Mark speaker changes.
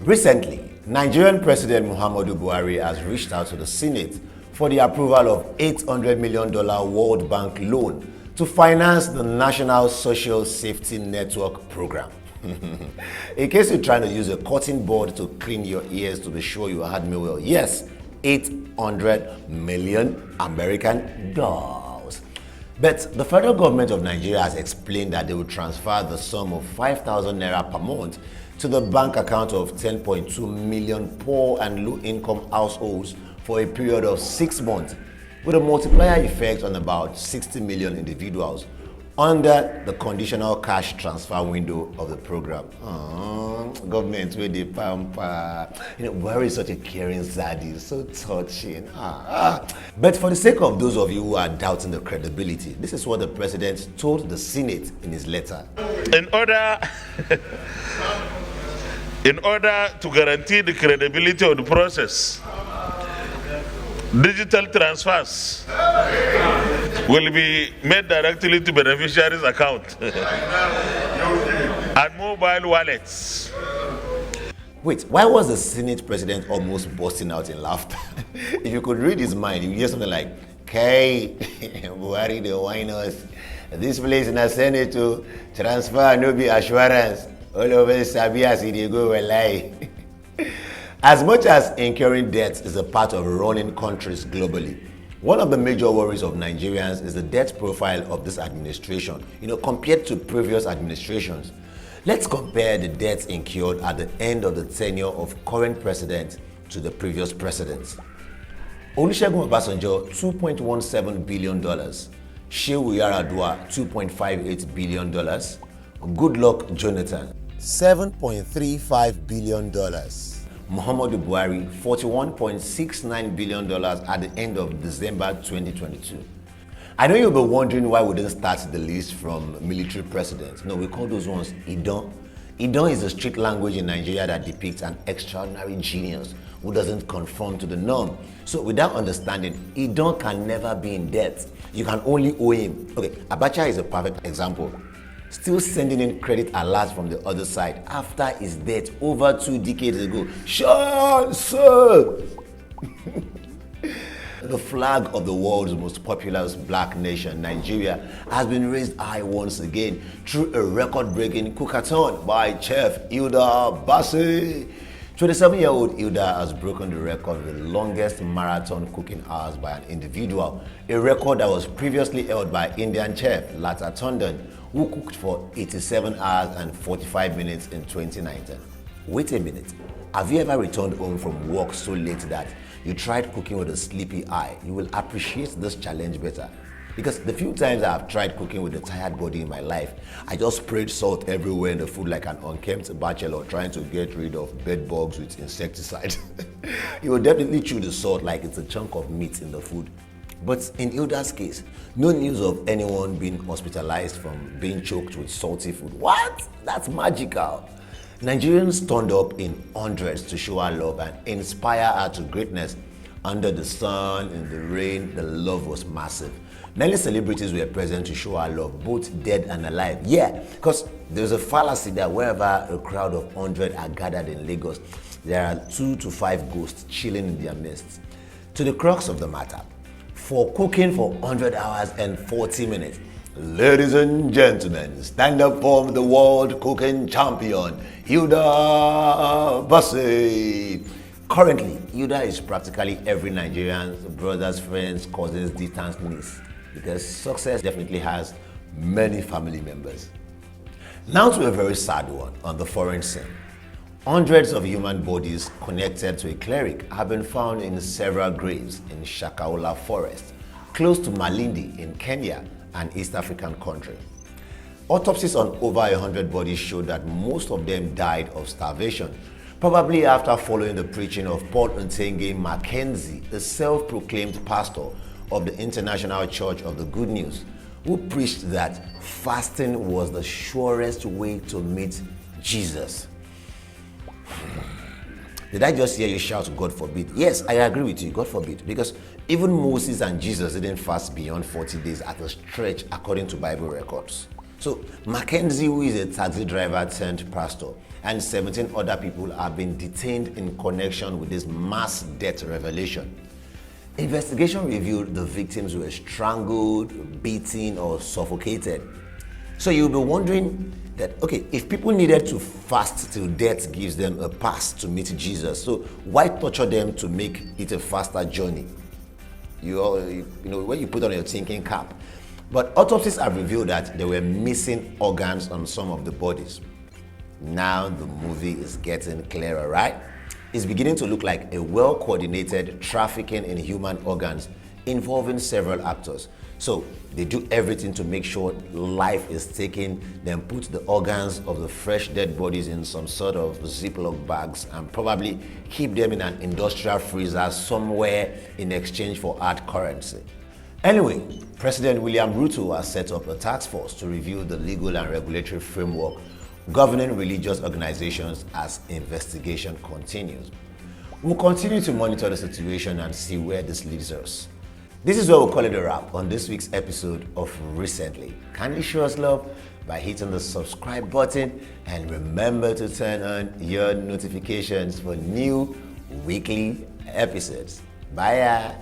Speaker 1: Recently, Nigerian President Muhammadu Buhari has reached out to the Senate for the approval of $800 million World Bank loan to finance the National Social Safety Network program. In case you're trying to use a cutting board to clean your ears to be sure you heard me well, yes, 800 million American dollars. But the federal government of Nigeria has explained that they will transfer the sum of 5,000 naira per month to the bank account of 10.2 million poor and low-income households for a period of 6 months, with a multiplier effect on about 60 million individuals under the conditional cash transfer window of the program. Government with the pamper. Where is such a caring zaddy? So touching. But for the sake of those of you who are doubting the credibility, this is what the president told the Senate in his letter.
Speaker 2: In order to guarantee the credibility of the process, digital transfers will be made directly to beneficiaries' account and mobile wallets.
Speaker 1: Wait, why was the Senate president almost bursting out in laughter? If you could read his mind, you hear something like, "Okay, Buhari the wine us. This place in the Senate to transfer no be assurance. All over Sabia they go well lie." As much as incurring debt is a part of running countries globally, one of the major worries of Nigerians is the debt profile of this administration, compared to previous administrations. Let's compare the debts incurred at the end of the tenure of current president to the previous presidents. Olusegun Obasanjo, $2.17 billion. Shehu Yaradua, $2.58 billion. Goodluck Jonathan, $7.35 billion. Muhammadu Buhari, $41.69 billion at the end of December 2022. I know you'll be wondering why we didn't start the list from military presidents. No, we call those ones Idon. Idon is a street language in Nigeria that depicts an extraordinary genius who doesn't conform to the norm. So without understanding, Idon can never be in debt. You can only owe him. Okay, Abacha is a perfect example. Still sending in credit alerts from the other side after his death over 2 decades ago. Sure, sir. The flag of the world's most populous black nation, Nigeria, has been raised high once again through a record-breaking cookathon by Chef Hilda Baci. 27-year-old Hilda has broken the record for the longest marathon cooking hours by an individual, a record that was previously held by Indian chef Lata Tondon, who cooked for 87 hours and 45 minutes in 2019. Wait a minute. Have you ever returned home from work so late that you tried cooking with a sleepy eye? You will appreciate this challenge better. Because the few times I have tried cooking with a tired body in my life, I just sprayed salt everywhere in the food like an unkempt bachelor trying to get rid of bed bugs with insecticide. You will definitely chew the salt like it's a chunk of meat in the food. But in Hilda's case, no news of anyone being hospitalized from being choked with salty food. What? That's magical. Nigerians turned up in hundreds to show her love and inspire her to greatness. Under the sun, in the rain, the love was massive. Many celebrities were present to show her love, both dead and alive. Yeah, because there's a fallacy that wherever a crowd of 100 are gathered in Lagos, there are 2 to 5 ghosts chilling in their midst. To the crux of the matter, for cooking for 100 hours and 40 minutes, ladies and gentlemen, stand up for the world cooking champion, Hilda Baci. Currently, Hilda is practically every Nigerian's brother's, friends, cousins, distant niece, because success definitely has many family members. Now to a very sad one on the foreign scene. Hundreds of human bodies connected to a cleric have been found in several graves in Shakahola forest, close to Malindi in Kenya, an East African country. Autopsies on over 100 bodies showed that most of them died of starvation, probably after following the preaching of Paul Ntenge Mackenzie, the self-proclaimed pastor of the International Church of the Good News, who preached that fasting was the surest way to meet Jesus. Did I just hear you shout, God forbid? Yes, I agree with you, God forbid. Because even Moses and Jesus didn't fast beyond 40 days at a stretch according to Bible records. So Mackenzie, who is a taxi driver turned pastor, and 17 other people have been detained in connection with this mass death revelation. Investigation revealed the victims were strangled, beaten, or suffocated. So you'll be wondering that, okay, if people needed to fast till death gives them a pass to meet Jesus, so why torture them to make it a faster journey? You know, when you put on your thinking cap. But autopsies have revealed that there were missing organs on some of the bodies. Now the movie is getting clearer, right? It's beginning to look like a well-coordinated trafficking in human organs involving several actors. So they do everything to make sure life is taken, then put the organs of the fresh dead bodies in some sort of Ziploc bags and probably keep them in an industrial freezer somewhere in exchange for hard currency. Anyway, President William Ruto has set up a task force to review the legal and regulatory framework governing religious organizations as investigation continues. We'll continue to monitor the situation and see where this leads us. This is where we'll call it a wrap on this week's episode of Recently. Kindly show us love by hitting the subscribe button and remember to turn on your notifications for new weekly episodes. Bye.